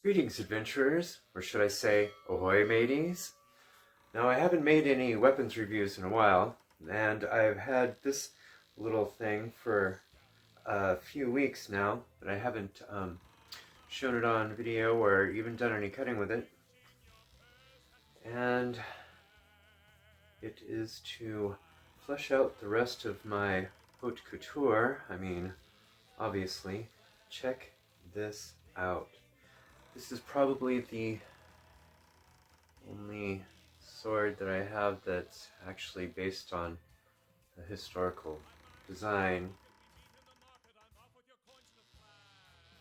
Greetings, adventurers, or should I say, ahoy, mateys. Now, I haven't made any weapons reviews in a while, and I've had this little thing for a few weeks now, but I haven't shown it on video or even done any cutting with it. And it is to flesh out the rest of my haute couture. Obviously, check this out. This is probably the only sword that I have that's actually based on a historical design.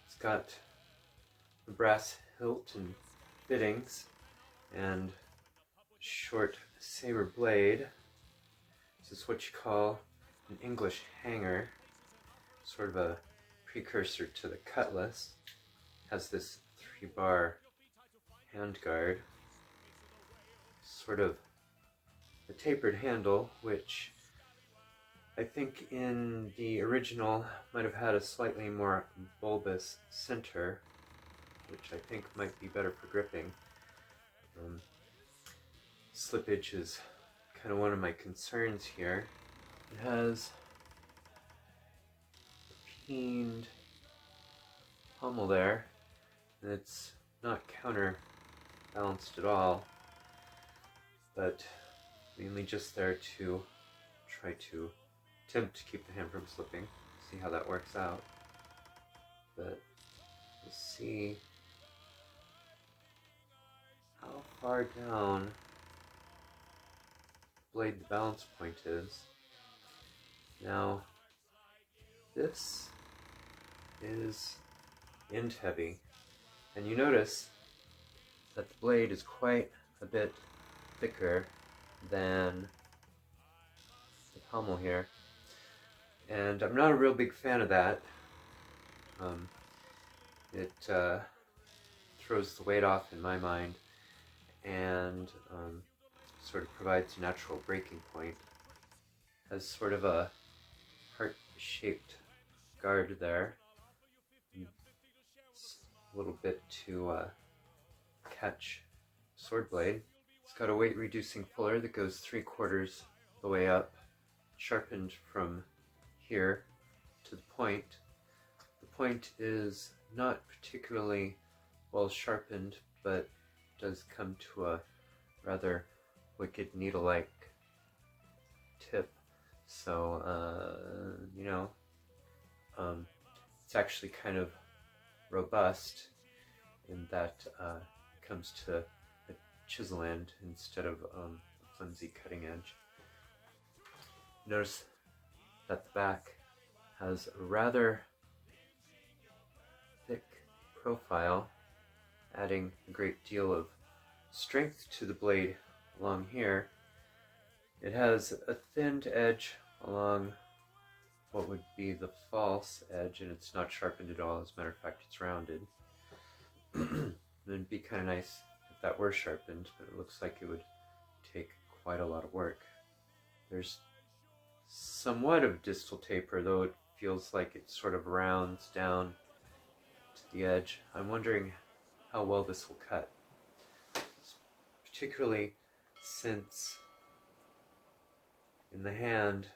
It's got the brass hilt and fittings and short saber blade. This is what you call an English hanger, sort of a precursor to the Cutlass. Has this 3-bar handguard, sort of a tapered handle, which I think in the original might have had a slightly more bulbous center, which I think might be better for gripping. Slippage is kind of one of my concerns here. It has a peened pommel there, and it's not counterbalanced at all, but mainly just there to try to attempt to keep the hand from slipping. See how that works out. But we'll see how far down the blade the balance point is. Now, this is end heavy, and you notice that the blade is quite a bit thicker than the pommel here, and I'm not a real big fan of that. It throws the weight off in my mind, and sort of provides a natural breaking point. Has sort of a heart-shaped guard there. It's a little bit to catch sword blade. It's got a weight-reducing fuller that goes 3/4 the way up, sharpened from here to the point. The point is not particularly well sharpened, but does come to a rather wicked needle-like tip. So, it's actually kind of robust in that it comes to a chisel end instead of a flimsy cutting edge. Notice that the back has a rather thick profile, adding a great deal of strength to the blade along here. It has a thinned edge along what would be the false edge, and it's not sharpened at all. As a matter of fact, it's rounded. It'd be kind of nice if that were sharpened, but it looks like it would take quite a lot of work. There's somewhat of distal taper, though it feels like it sort of rounds down to the edge. I'm wondering how well this will cut, particularly since in the hand,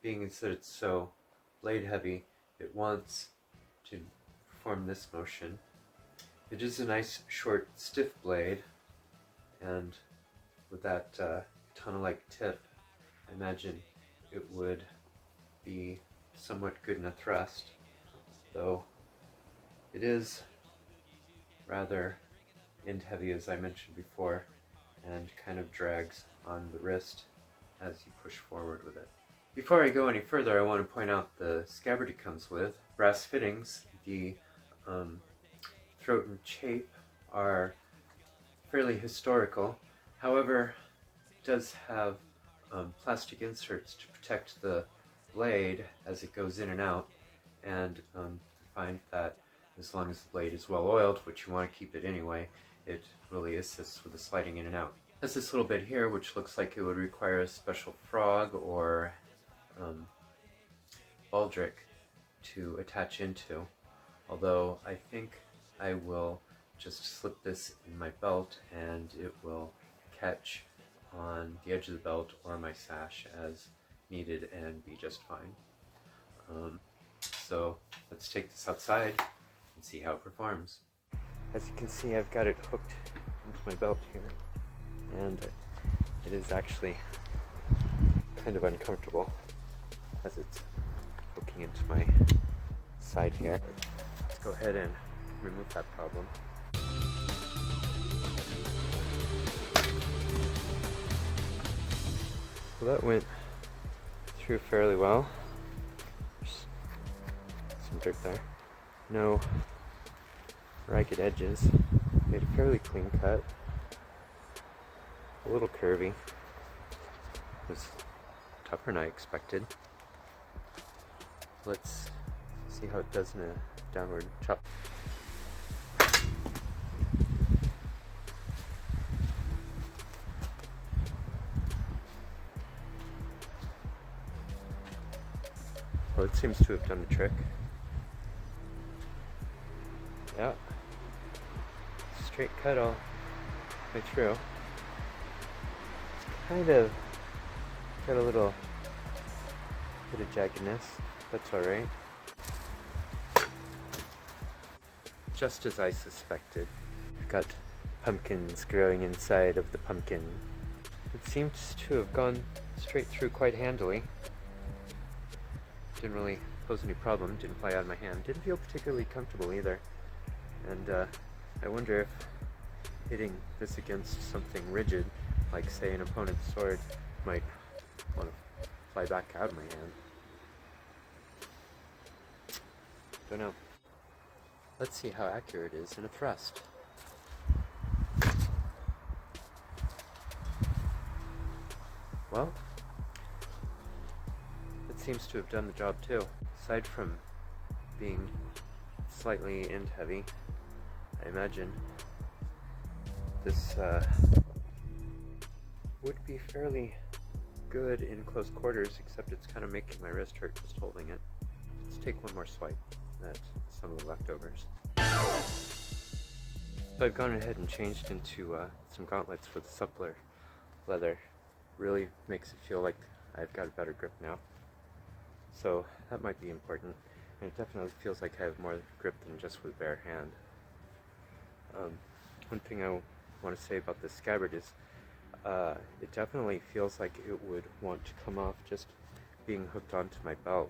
being as that it's so blade heavy, it wants to perform this motion. It is a nice short stiff blade, and with that tunnel-like tip, I imagine it would be somewhat good in a thrust, though it is rather end heavy, as I mentioned before, and kind of drags on the wrist as you push forward with it. Before I go any further, I want to point out the scabbard it comes with. Brass fittings, the throat and chape are fairly historical. However, it does have plastic inserts to protect the blade as it goes in and out, and I find that as long as the blade is well oiled, which you want to keep it anyway, it really assists with the sliding in and out. There's this little bit here which looks like it would require a special frog or baldric to attach into, although I think I will just slip this in my belt and it will catch on the edge of the belt or my sash as needed and be just fine. So let's take this outside and see how it performs. As you can see, I've got it hooked into my belt here, and it is actually kind of uncomfortable as it's hooking into my side here. Let's go ahead and remove that problem. Well, that went through fairly well. There's some dirt there. No ragged edges. Made a fairly clean cut. A little curvy. It was tougher than I expected. Let's see how it does in a downward chop. Well, it seems to have done the trick. Yeah. Straight cut all the way through. It's kind of got a little bit of jaggedness. That's alright. Just as I suspected. We've got pumpkins growing inside of the pumpkin. It seems to have gone straight through quite handily. Didn't really pose any problem, didn't fly out of my hand. Didn't feel particularly comfortable either. And I wonder if hitting this against something rigid, like say an opponent's sword, might want to fly back out of my hand. Don't know. Let's see how accurate it is in a thrust. Well, it seems to have done the job too. Aside from being slightly end heavy, I imagine this would be fairly good in close quarters, except it's kind of making my wrist hurt just holding it. Let's take one more swipe at some of the leftovers. So I've gone ahead and changed into some gauntlets for the suppler leather. Really makes it feel like I've got a better grip now. So that might be important. And it definitely feels like I have more grip than just with bare hand. One thing I want to say about this scabbard is it definitely feels like it would want to come off just being hooked onto my belt.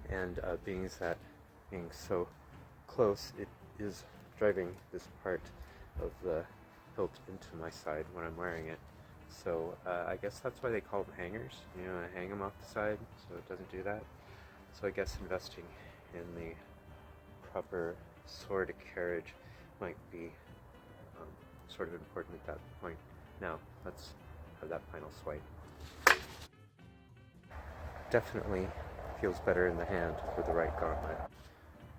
And being so close, it is driving this part of the hilt into my side when I'm wearing it. So I guess that's why they call them hangers. You know, I hang them off the side so it doesn't do that. So I guess investing in the proper sword carriage might be sort of important at that point. Now, let's have that final swipe. Definitely feels better in the hand with the right gauntlet.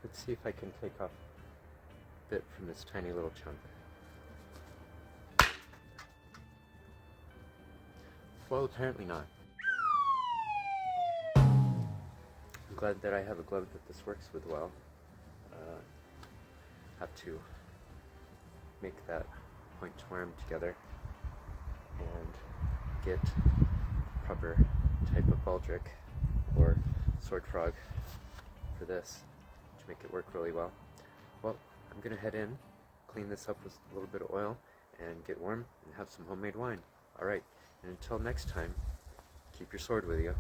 Let's see if I can take off a bit from this tiny little chunk. Well, apparently not. I'm glad that I have a glove that this works with well. Have to make that point to wear them together and get proper type of baldric or sword frog for this to make it work really well. Well, I'm gonna head in, clean this up with a little bit of oil, and get warm and have some homemade wine. Alright, and until next time, keep your sword with you.